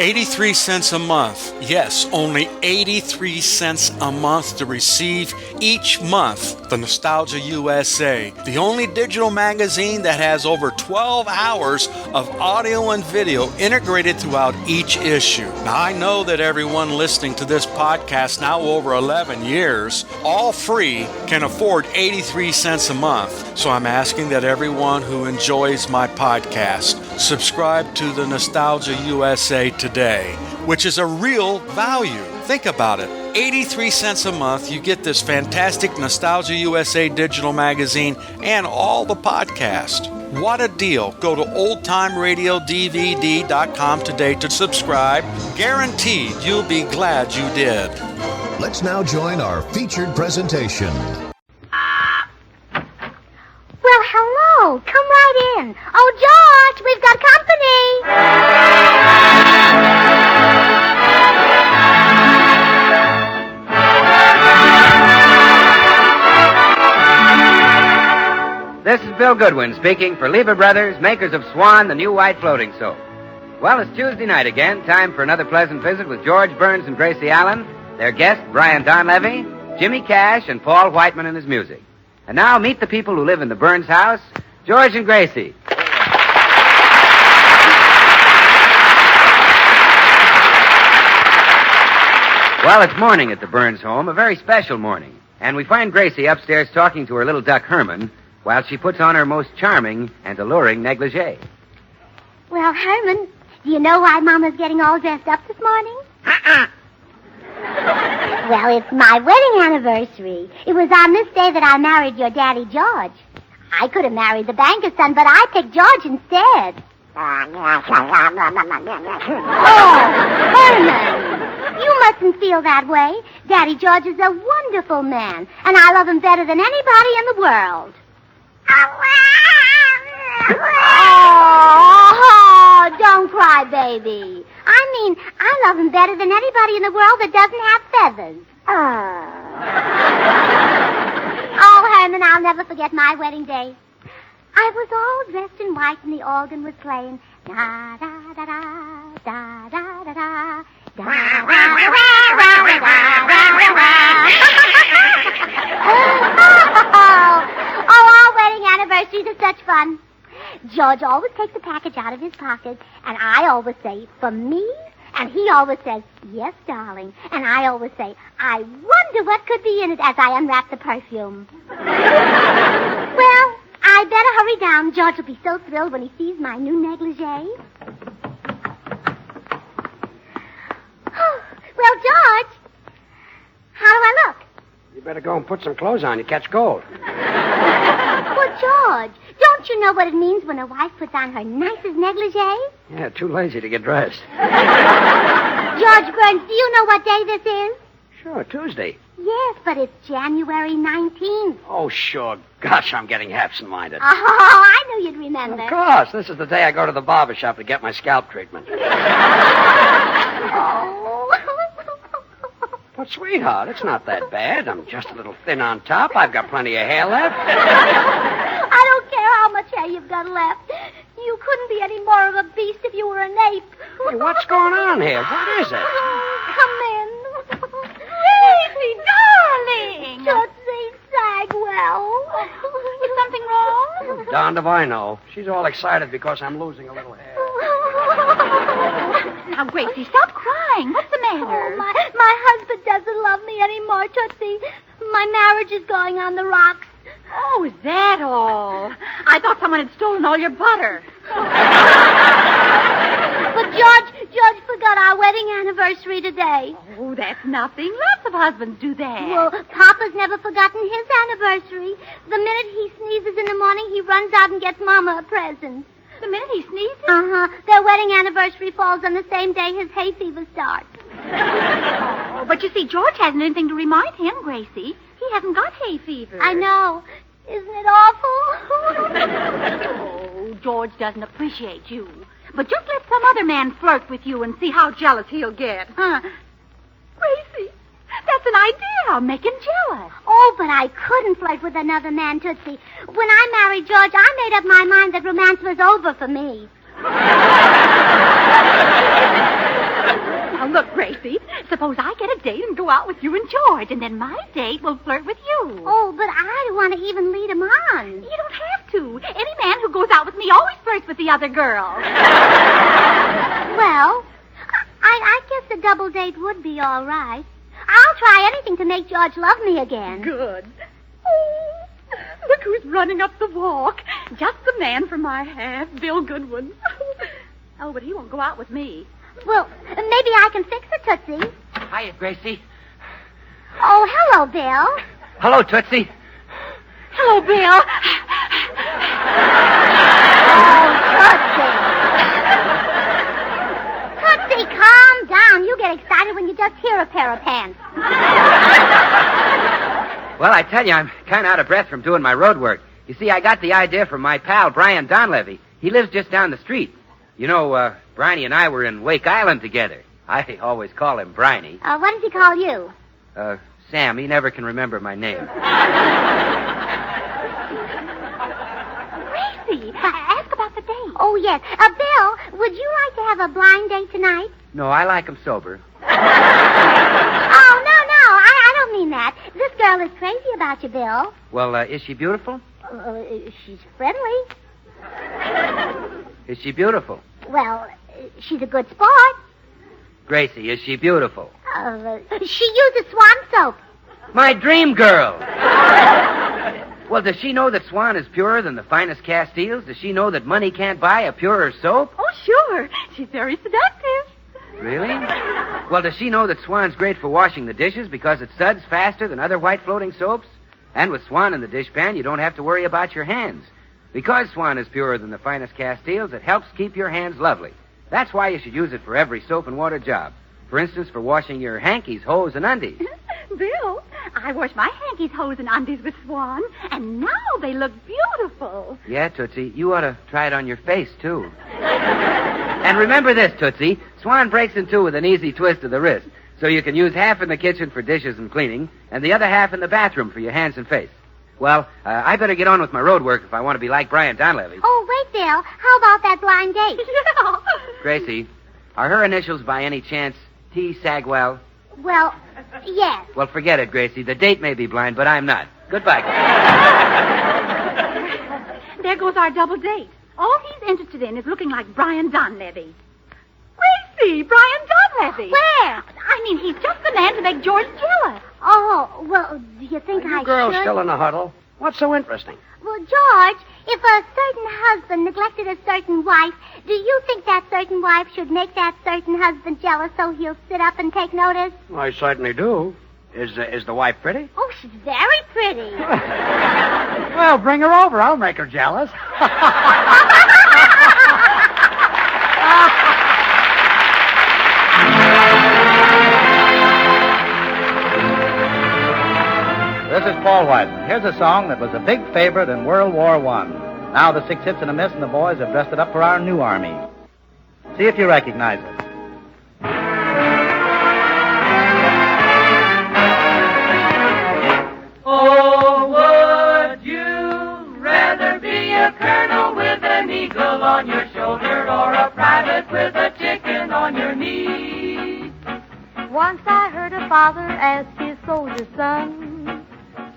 83 cents a month. Yes, only 83 cents a month to receive each month the Nostalgia USA, the only digital magazine that has over 12 hours of audio and video integrated throughout each issue. Now, I know that everyone listening to this podcast now over 11 years, all free, can afford 83 cents a month. So I'm asking that everyone who enjoys my podcast subscribe to the Nostalgia USA today, which is a real value. Think about it. 83 cents a month, you get this fantastic Nostalgia USA digital magazine and all the podcast. What a deal. Go to oldtimeradiodvd.com today to subscribe. Guaranteed you'll be glad you did. Let's now join our featured presentation. Well, hello. Come right in. Oh, George, we've got company. This is Bill Goodwin speaking for Lever Brothers, makers of Swan, the new white floating soap. Well, it's Tuesday night again. Time for another pleasant visit with George Burns and Gracie Allen, their guest, Brian Donlevy, Jimmy Cash, and Paul Whiteman and his music. And now meet the people who live in the Burns house, George and Gracie. Well, it's morning at the Burns home, a very special morning. And we find Gracie upstairs talking to her little duck Herman while she puts on her most charming and alluring negligee. Well, Herman, do you know why Mama's getting all dressed up this morning? Well, it's my wedding anniversary. It was on this day that I married your daddy, George. I could have married the banker's son, but I picked George instead. Oh, Herman, you mustn't feel that way. Daddy George is a wonderful man, and I love him better than anybody in the world. Oh, don't cry, baby. I mean, I love him better than anybody in the world that doesn't have feathers. Oh, Herman, I'll never forget my wedding day. I was all dressed in white and the organ was playing. Da da da da da da da da. Oh, our wedding anniversaries are such fun. George always takes a package out of his pocket, and I always say, for me? And he always says, yes, darling. And I always say, I wonder what could be in it as I unwrap the perfume. Well, I better hurry down. George will be so thrilled when he sees my new negligee. Well, George, how do I look? You better go and put some clothes on. You catch cold. Well, George, don't you know what it means when a wife puts on her nicest negligee? Yeah, too lazy to get dressed. George Burns, do you know what day this is? Sure, Tuesday. Yes, but it's January 19th. Oh, sure. Gosh, I'm getting absent-minded. Oh, I knew you'd remember. Of course. This is the day I go to the barber shop to get my scalp treatment. Oh. But, sweetheart, it's not that bad. I'm just a little thin on top. I've got plenty of hair left. I don't care how much hair you've got left. You couldn't be any more of a beast if you were an ape. Hey, what's going on here? What is it? Come in. Gracie, darling! Tootsie Sagwell. Is something wrong? Darned if I know. She's all excited because I'm losing a little hair. Now, Gracie, stop crying. What's the matter? Oh, my husband doesn't love me anymore, Tootsie. My marriage is going on the rocks. Oh, is that all? I thought someone had stolen all your butter. But George forgot our wedding anniversary today. Oh, that's nothing. Lots of husbands do that. Well, Papa's never forgotten his anniversary. The minute he sneezes in the morning, he runs out and gets Mama a present. The minute he sneezes? Uh-huh. Their wedding anniversary falls on the same day his hay fever starts. Oh, but you see, George hasn't anything to remind him, Gracie. He hasn't got hay fever. I know. Isn't it awful? Oh, George doesn't appreciate you. But just let some other man flirt with you and see how jealous he'll get. Huh? Gracie, that's an idea. I'll make him jealous. Oh, but I couldn't flirt with another man, Tootsie. When I married George, I made up my mind that romance was over for me. go out with you and George, and then my date will flirt with you. Oh, but I don't want to even lead him on. You don't have to. Any man who goes out with me always flirts with the other girl. Well, I guess a double date would be all right. I'll try anything to make George love me again. Good. Oh, look who's running up the walk. Just the man for my half, Bill Goodwin. Oh, but he won't go out with me. Well, maybe I can fix it, Tootsie. Hiya, Gracie. Oh, hello, Bill. Hello, Tootsie. Hello, Bill. Tootsie, calm down. You get excited when you just hear a pair of pants. Well, I tell you, I'm kind of out of breath from doing my road work. You see, I got the idea from my pal, Brian Donlevy. He lives just down the street. You know, Briney and I were in Wake Island together. I always call him Briney. What does he call you? Sam. He never can remember my name. Gracie, ask about the date. Oh, yes. Bill, would you like to have a blind date tonight? No, I like him sober. Oh, no, I don't mean that. This girl is crazy about you, Bill. Well, is she beautiful? She's friendly. Is she beautiful? Well, she's a good sport. Gracie, is she beautiful? She uses Swan soap. My dream girl! Well, does she know that Swan is purer than the finest Castiles? Does she know that money can't buy a purer soap? Oh, sure. She's very seductive. Really? Well, does she know that Swan's great for washing the dishes because it suds faster than other white floating soaps? And with Swan in the dishpan, you don't have to worry about your hands. Because Swan is purer than the finest Castiles, it helps keep your hands lovely. That's why you should use it for every soap and water job. For instance, for washing your hankies, hose, and undies. Bill, I wash my hankies, hose, and undies with Swan, and now they look beautiful. Yeah, Tootsie, you ought to try it on your face, too. And remember this, Tootsie. Swan breaks in two with an easy twist of the wrist. So you can use half in the kitchen for dishes and cleaning, and the other half in the bathroom for your hands and face. Well, I better get on with my road work if I want to be like Brian Donlevy. Oh, wait, Bill. How about that blind date? Yeah. Gracie, are her initials by any chance T. Sagwell? Well, yes. Well, forget it, Gracie. The date may be blind, but I'm not. Goodbye, There goes our double date. All he's interested in is looking like Brian Donlevy. Gracie, Brian Donlevy. Where? I mean, he's just the man to make George jealous. Oh, well, do you think Are you I girls should? still in a huddle? What's so interesting? Well, George, if a certain husband neglected a certain wife, do you think that certain wife should make that certain husband jealous so he'll sit up and take notice? I certainly do. Is the wife pretty? Oh, she's very pretty. Well, bring her over. I'll make her jealous. This is Paul Whiteman. Here's a song that was a big favorite in World War I. Now the 6 hits and a miss, and the boys have dressed it up for our new army. See if you recognize it. Oh, would you rather be a colonel with an eagle on your shoulder or a private with a chicken on your knee? Once I heard a father ask his soldier son,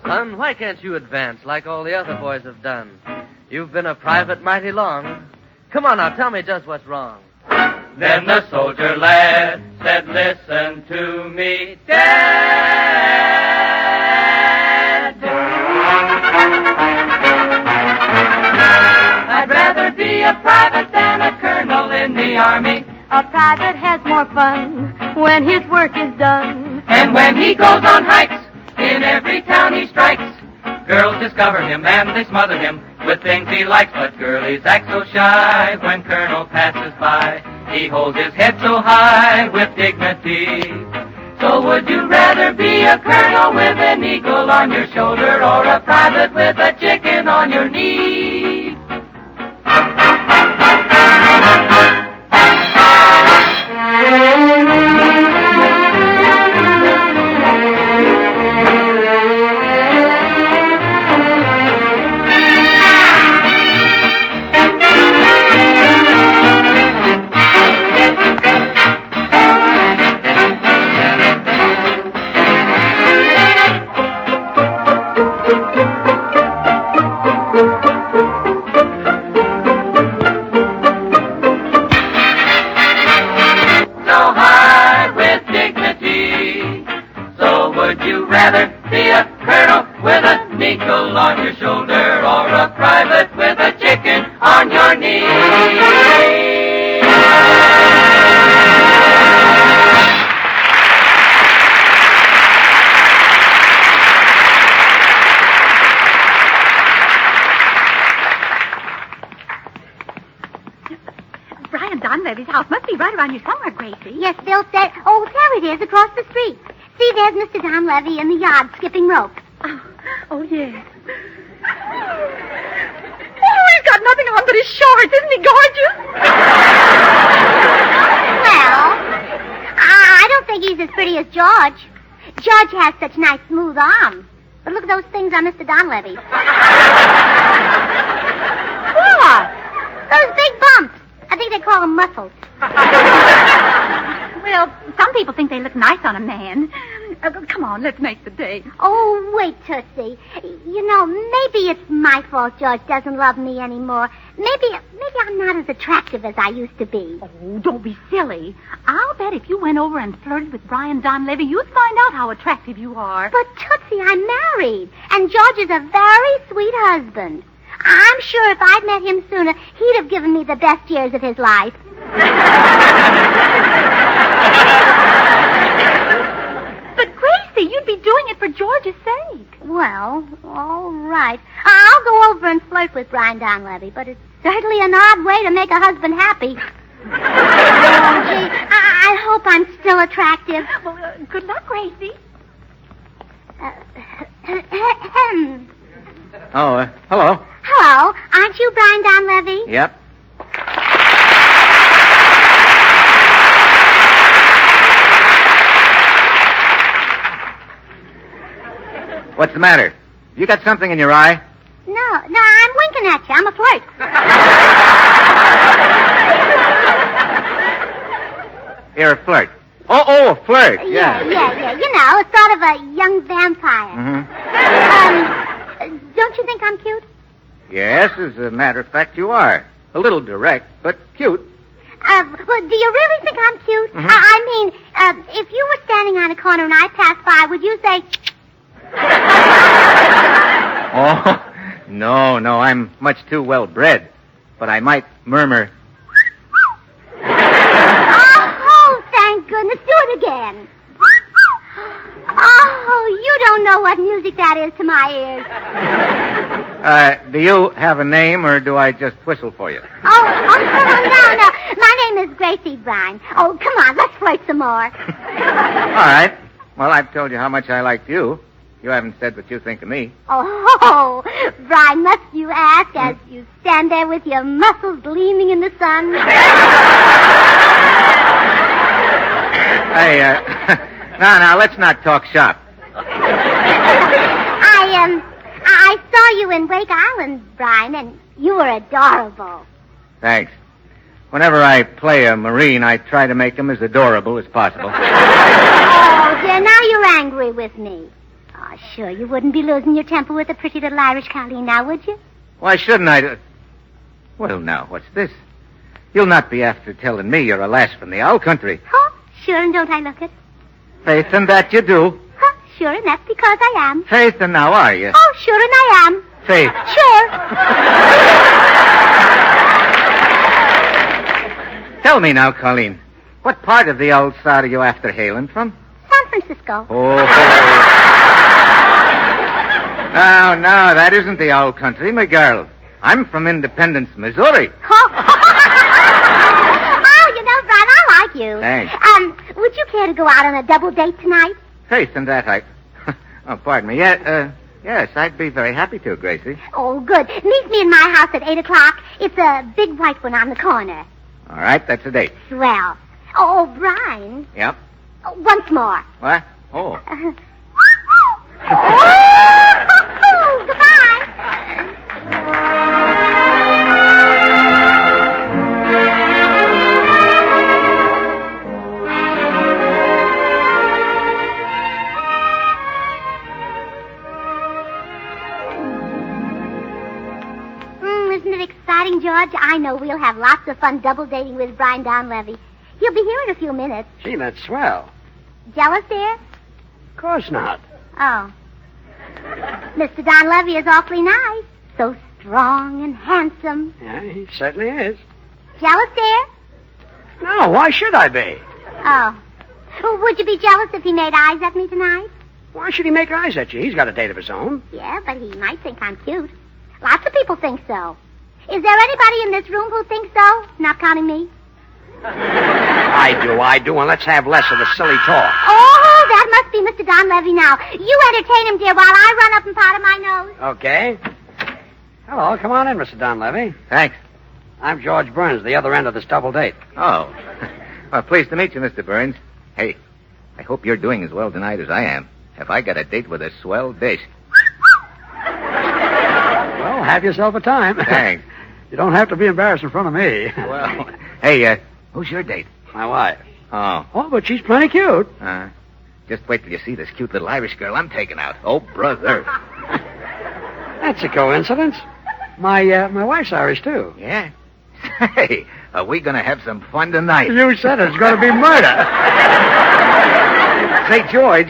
Son, why can't you advance like all the other boys have done? You've been a private mighty long. Come on now, tell me just what's wrong. Then the soldier lad said, listen to me, Dad. I'd rather be a private than a colonel in the army. a private has more fun when his work is done. And when he goes on hikes, in every town he strikes, girls discover him and they smother him with things he likes. But girlies act so shy when Colonel passes by. He holds his head so high with dignity. So would you rather be a colonel with an eagle on your shoulder or a private with a chicken on your knee? around here somewhere, Gracie. Yes, Phil said... Oh, there it is, across the street. See, there's Mr. Don Levy in the yard skipping rope. Oh, yes. Oh, he's got nothing on but his shorts. Isn't he gorgeous? Well, I don't think he's as pretty as George. George has such nice, smooth arms. But look at those things on Mr. Don Levy. What? Those big bumps. I think they call them muscles. Well, some people think they look nice on a man. Come on, let's make the date. Oh, wait, Tootsie. You know, maybe it's my fault George doesn't love me anymore. Maybe I'm not as attractive as I used to be. Oh, don't be silly. I'll bet if you went over and flirted with Brian Donlevy, you'd find out how attractive you are. But, Tootsie, I'm married, and George is a very sweet husband. I'm sure if I'd met him sooner, he'd have given me the best years of his life. But, Gracie, you'd be doing it for George's sake. Well, all right. I'll go over and flirt with Brian Donlevy, but it's certainly an odd way to make a husband happy. Oh, gee, I hope I'm still attractive. Well, good luck, Gracie. Oh, hello. Hello. Aren't you Brian Donlevy? Yep. What's the matter? You got something in your eye? No, I'm winking at you. I'm a flirt. You're a flirt. Oh, a flirt. Yeah. You know, it's sort of a young vampire. Mm-hmm. Don't you think I'm cute? Yes, as a matter of fact, you are. A little direct, but cute. Well, do you really think I'm cute? Mm-hmm. I mean, if you were standing on a corner and I passed by, would you say... Oh, no, I'm much too well bred. But I might murmur. Oh, thank goodness. Do it again. Oh, you don't know what music that is to my ears. Do you have a name, or do I just whistle for you? Oh, no. My name is Gracie Brine. Oh, come on, let's flirt some more. All right. Well, I've told you how much I liked you. You haven't said what you think of me. Oh, Brine, must you ask as you stand there with your muscles gleaming in the sun? Hey, now, let's not talk shop. I saw you in Wake Island, Brine, and you were adorable. Thanks. Whenever I play a Marine, I try to make him as adorable as possible. Oh, dear, now you're angry with me. Oh, sure, you wouldn't be losing your temper with a pretty little Irish colleen now, would you? Why shouldn't I? Well, now, what's this? You'll not be after telling me you're a lass from the owl country. Oh, sure, and don't I look it? Faith, and that you do. Oh, sure, and that's because I am. Faith, and now are you? Oh, sure, and I am. Faith. Sure. Tell me now, Colleen, what part of the old side are you after hailing from? San Francisco. Oh. No, that isn't the old country, my girl. I'm from Independence, Missouri. Oh, you know, Brian, I like you. Thanks. Would you care to go out on a double date tonight? Faith, and that oh, pardon me. Yes, I'd be very happy to, Gracie. Oh, good. Meet me in my house at 8 o'clock. It's a big white one on the corner. All right, that's a date. Swell. Oh, Brian. Yep. Oh, once more. What? Oh. Oh, goodbye. Isn't it exciting, George? I know we'll have lots of fun double dating with Brian Donlevy. He'll be here in a few minutes. Gee, that's swell. Jealous, dear? Of course not. Oh. Mr. Donlevy is awfully nice. So strong and handsome. Yeah, he certainly is. Jealous, dear? No, why should I be? Oh. Well, would you be jealous if he made eyes at me tonight? Why should he make eyes at you? He's got a date of his own. Yeah, but he might think I'm cute. Lots of people think so. Is there anybody in this room who thinks so? Not counting me? I do, and let's have less of the silly talk. Oh, that must be Mr. Don Levy now. You entertain him, dear, while I run up and powder my nose. Okay. Hello, come on in, Mr. Don Levy. Thanks. I'm George Burns, the other end of this double date. Oh. Well, pleased to meet you, Mr. Burns. Hey, I hope you're doing as well tonight as I am. Have I got a date with a swell dish? Well, have yourself a time. Thanks. You don't have to be embarrassed in front of me. Well, hey, who's your date? My wife. Oh. Oh, but she's plenty cute. Just wait till you see this cute little Irish girl I'm taking out. Oh, brother. That's a coincidence. My wife's Irish, too. Yeah? Hey, are we going to have some fun tonight? You said it's going to be murder. Say, George,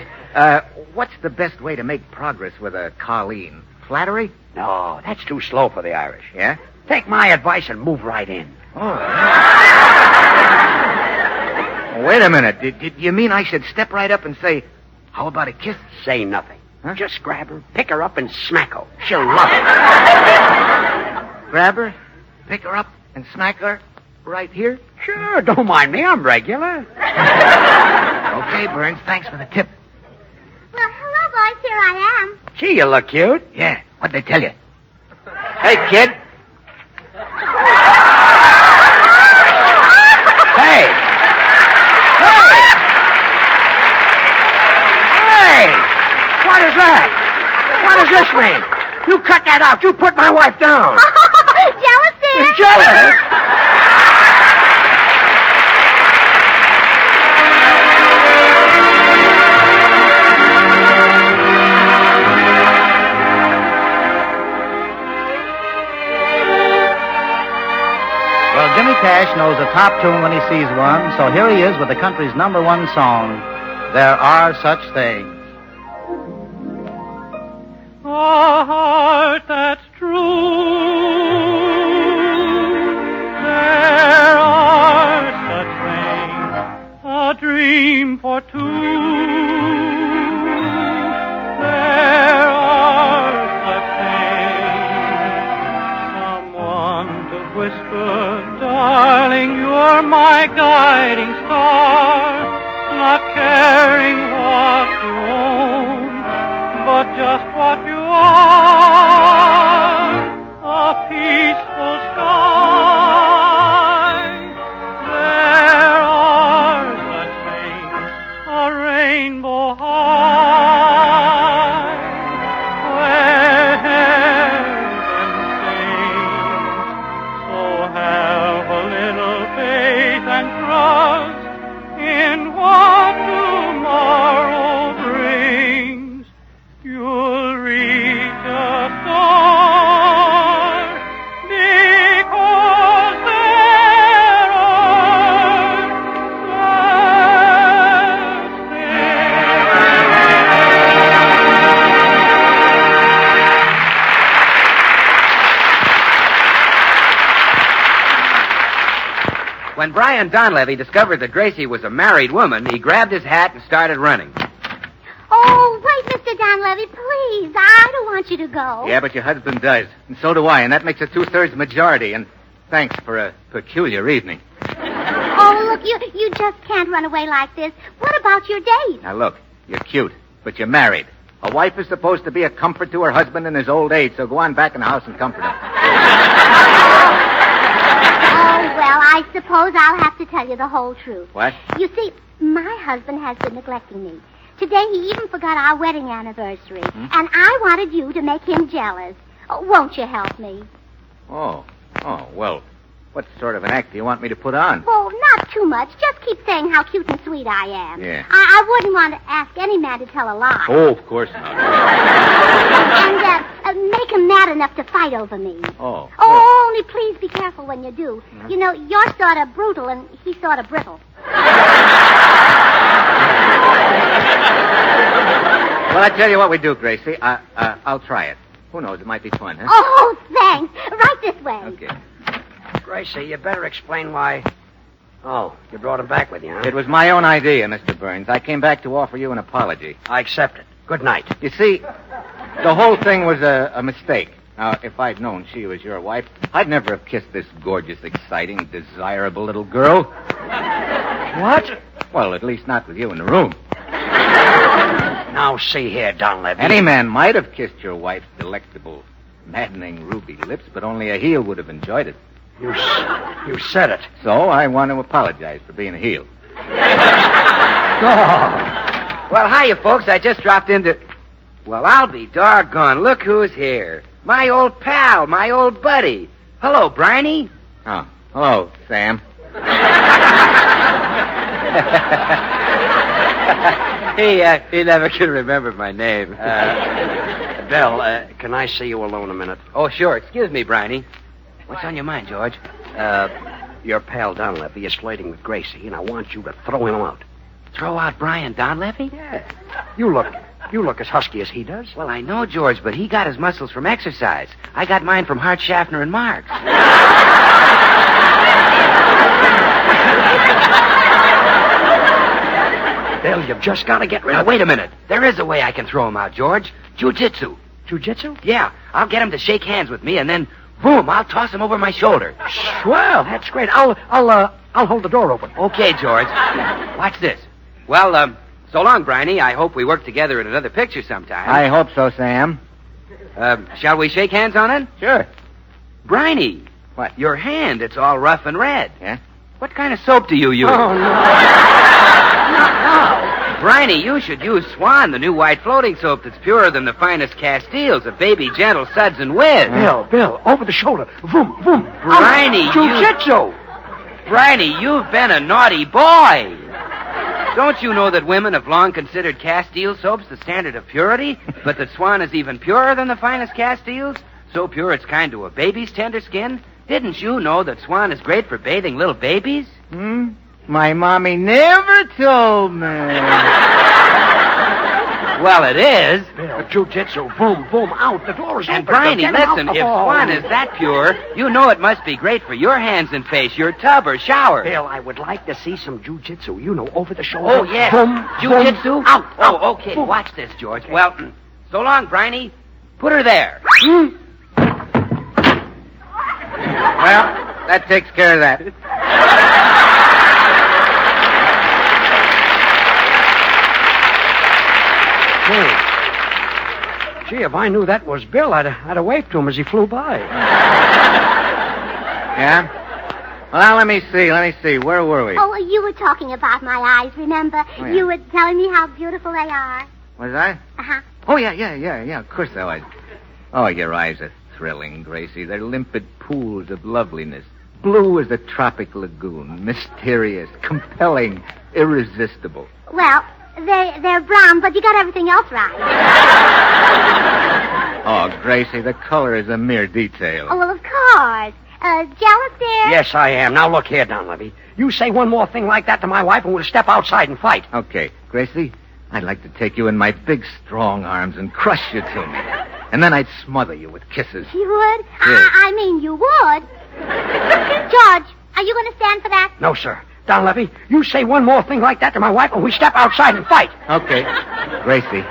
what's the best way to make progress with a Colleen? Flattery? No, that's too slow for the Irish. Yeah? Take my advice and move right in. Oh. Wait a minute. Did you mean I should step right up and say, how about a kiss? Say nothing. Huh? Just grab her, pick her up, and smack her. She'll love it. Grab her, pick her up, and smack her right here? Sure, don't mind me. I'm regular. Okay, Burns, thanks for the tip. Well, hello, boys. Here I am. Gee, you look cute. Yeah, what'd they tell you? Hey, kid. Hey! What is that? What does this mean? You cut that out. You put my wife down. Jealous, dear? Jealous? Well, Jimmy Cash knows a top tune when he sees one, so here he is with the country's #1 song, There Are Such Things. A heart that's true. There are such things, a dream for two. There are such things, someone to whisper, darling, you're my guiding star, not caring what you own, but just what you are, a peaceful sky. There are such things, a rainbow high, where heaven sings. So have a little faith and trust in what tomorrow brings. You'll reach a star because there are such When Brian Donlevy discovered that Gracie was a married woman, he grabbed his hat and started running. Oh, wait, Mr. Don Levy, please. I don't want you to go. Yeah, but your husband does, and so do I, and that makes a 2/3 majority, and thanks for a peculiar evening. Oh, look, you just can't run away like this. What about your date? Now, look, you're cute, but you're married. A wife is supposed to be a comfort to her husband in his old age, so go on back in the house and comfort him. Oh, well, I suppose I'll have to tell you the whole truth. What? You see, my husband has been neglecting me. Today he even forgot our wedding anniversary, and I wanted you to make him jealous. Oh, won't you help me? Oh, well, what sort of an act do you want me to put on? Oh, not too much. Just keep saying how cute and sweet I am. Yeah. I wouldn't want to ask any man to tell a lie. Oh, of course not. And make him mad enough to fight over me. Oh. Oh, only please be careful when you do. You know, you're sort of brutal and he's sort of brittle. Well, I tell you what we do, Gracie. I'll try it. Who knows? It might be fun, huh? Oh, thanks. Right this way. Okay. Gracie, you better explain why. Oh, you brought him back with you, huh? It was my own idea, Mr. Burns. I came back to offer you an apology. I accept it. Good night. You see, the whole thing was a mistake. Now, if I'd known she was your wife, I'd never have kissed this gorgeous, exciting, desirable little girl. What? Well, at least not with you in the room. Now, see here, Dunleavy. Any man might have kissed your wife's delectable, maddening ruby lips, but only a heel would have enjoyed it. You said it. So I want to apologize for being a heel. Well, hiya, folks. I just dropped into... Well, I'll be doggone. Look who's here. My old pal, my old buddy. Hello, Briney. Oh, hello, Sam. He never can remember my name. Bill, can I see you alone a minute? Oh, sure. Excuse me, Briney. What's on your mind, George? Your pal Dunleavy is flirting with Gracie, and I want you to throw him out. Throw out Brian Donlevy? Yeah. You look as husky as he does. Well, I know, George, but he got his muscles from exercise. I got mine from Hart, Schaffner, and Marx. Bill, you've just got to get rid Now, of... wait a minute. There is a way I can throw him out, George. Jiu-jitsu. Jiu-jitsu? Yeah, I'll get him to shake hands with me, and then, boom, I'll toss him over my shoulder. Swell, that's great. I'll hold the door open. Okay, George. Watch this. Well, so long, Briney. I hope we work together in another picture sometime. I hope so, Sam. Shall we shake hands on it? Sure. Briney. What? Your hand, it's all rough and red. Yeah? What kind of soap do you use? Oh, no. Briney, you should use Swan, the new white floating soap that's purer than the finest Castiles of Baby Gentle, Suds, and Whiz. Bill, over the shoulder. Vroom, vroom. Briney, Jiu-jitsu. Briney, you've been a naughty boy. Don't you know that women have long considered Castile soaps the standard of purity, but that Swan is even purer than the finest Castiles? So pure it's kind to a baby's tender skin? Didn't you know that Swan is great for bathing little babies? My mommy never told me. Well, it is. Bill, jiu-jitsu. Boom, boom, out. The door is And open. Briney, Get him out. listen, if Swan is that pure, you know it must be great for your hands and face, your tub or shower. Bill, I would like to see some jiu-jitsu. You know, over the shoulder. Oh, yes. Boom, Jiu-jitsu? boom, out. Oh, okay. Boom. Watch this, George. Well, so long, Briney. Put her there. Well, that takes care of that. Gee, if I knew that was Bill, I'd have waved to him as he flew by. Yeah? Well, let me see. Where were we? Oh, you were talking about my eyes, remember? Oh, yeah. You were telling me how beautiful they are. Was I? Uh-huh. Oh, yeah. Of course I was. Oh, your eyes are thrilling, Gracie. They're limpid pools of loveliness. Blue as a tropic lagoon. Mysterious, compelling, irresistible. Well, they're brown, but you got everything else right. Oh, Gracie, the color is a mere detail. Oh, well, of course. Jealous, dear? Yes, I am. Now, look here, Dunleavy. You say one more thing like that to my wife and we'll step outside and fight. Okay, Gracie, I'd like to take you in my big, strong arms and crush you to me. And then I'd smother you with kisses. You would? Yes. I mean, you would. George, are you going to stand for that? No, sir. Dunleavy, you say one more thing like that to my wife and we step outside and fight. Okay. Gracie.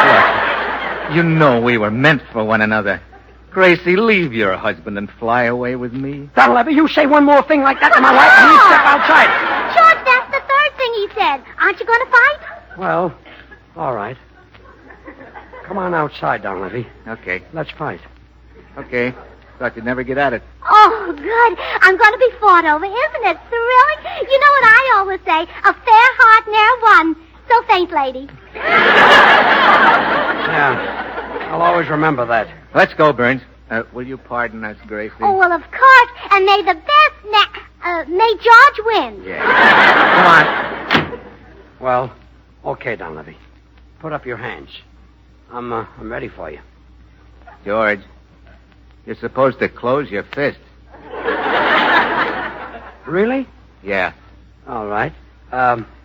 Look, you know we were meant for one another. Gracie, leave your husband and fly away with me. Dunleavy, you say one more thing like that to my wife and we step outside. George, that's the third thing he said. Aren't you going to fight? Well, all right. Come on outside, Dunleavy. Okay. Let's fight. Okay. Thought you'd never get at it. Oh, good. I'm going to be fought over. Isn't it thrilling? You know what I always say? A fair heart ne'er won. So faint, lady. Yeah. I'll always remember that. Let's go, Burns. Will you pardon us, Gracie? Oh, well, of course. And may the best may George win. Yeah. Come on. Well, okay, Dunleavy. Put up your hands. I'm ready for you. George, you're supposed to close your fists. Really? Yeah. All right.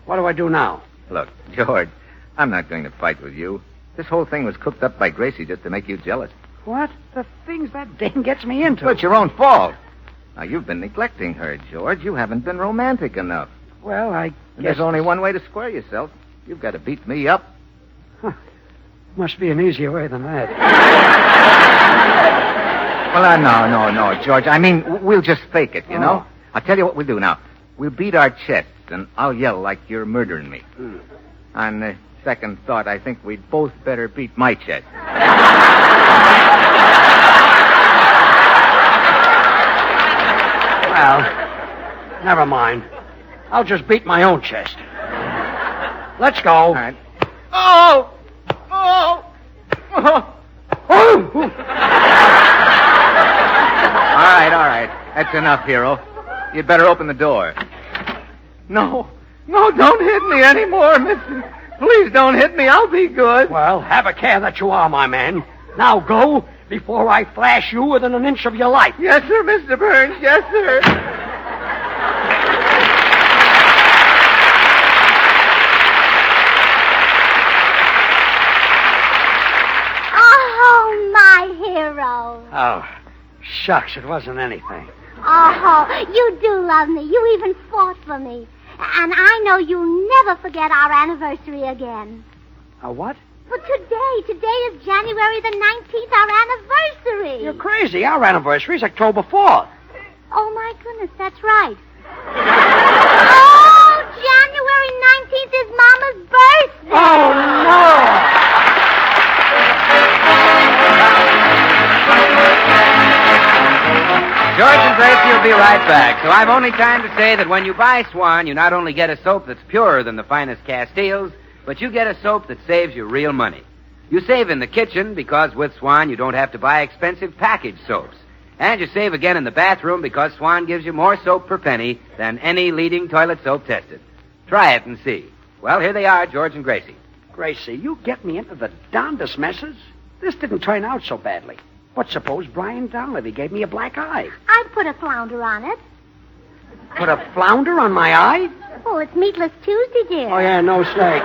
What do I do now? Look, George, I'm not going to fight with you. This whole thing was cooked up by Gracie just to make you jealous. What? The things that dame gets me into. Well, it's your own fault. Now, you've been neglecting her, George. You haven't been romantic enough. Well, I And guess... there's only one way to square yourself. You've got to beat me up. Must be an easier way than that. Well, no, George. I mean, we'll just fake it, you know? I'll tell you what we'll do now. We'll beat our chests, and I'll yell like you're murdering me. On second thought, I think we'd both better beat my chest. Well, never mind. I'll just beat my own chest. Let's go. All right. Oh! All right. That's enough, hero. You'd better open the door. No, don't hit me anymore, mister. Please don't hit me. I'll be good. Well, have a care that you are, my man. Now go before I flash you within an inch of your life. Yes, sir, Mr. Burns. Yes, sir. Oh, my hero. Oh, shucks, it wasn't anything. Oh, you do love me. You even fought for me. And I know you'll never forget our anniversary again. A what? But today is January the 19th, our anniversary. You're crazy. Our anniversary's October 4th. Oh, my goodness, that's right. Oh, January 19th is Mama's birthday. Oh, no! George and Gracie will be right back. So I've only time to say that when you buy Swan, you not only get a soap that's purer than the finest Castiles, but you get a soap that saves you real money. You save in the kitchen because with Swan you don't have to buy expensive packaged soaps. And you save again in the bathroom because Swan gives you more soap per penny than any leading toilet soap tested. Try it and see. Well, here they are, George and Gracie. Gracie, you get me into the darndest messes. This didn't turn out so badly. But suppose Brian Donlevy gave me a black eye. I'd put a flounder on it. Put a flounder on my eye? Oh, it's Meatless Tuesday, dear. Oh, yeah, no snake.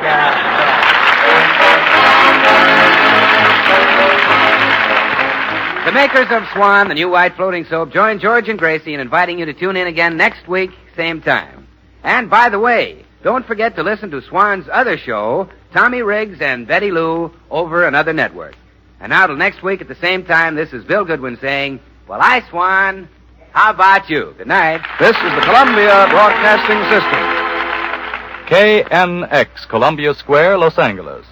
The makers of Swan, the new white floating soap, join George and Gracie in inviting you to tune in again next week, same time. And by the way, don't forget to listen to Swan's other show, Tommy Riggs and Betty Lou, over another network. And now till next week at the same time, this is Bill Goodwin saying, well, I, Swan, how about you? Good night. This is the Columbia Broadcasting System. KNX, Columbia Square, Los Angeles.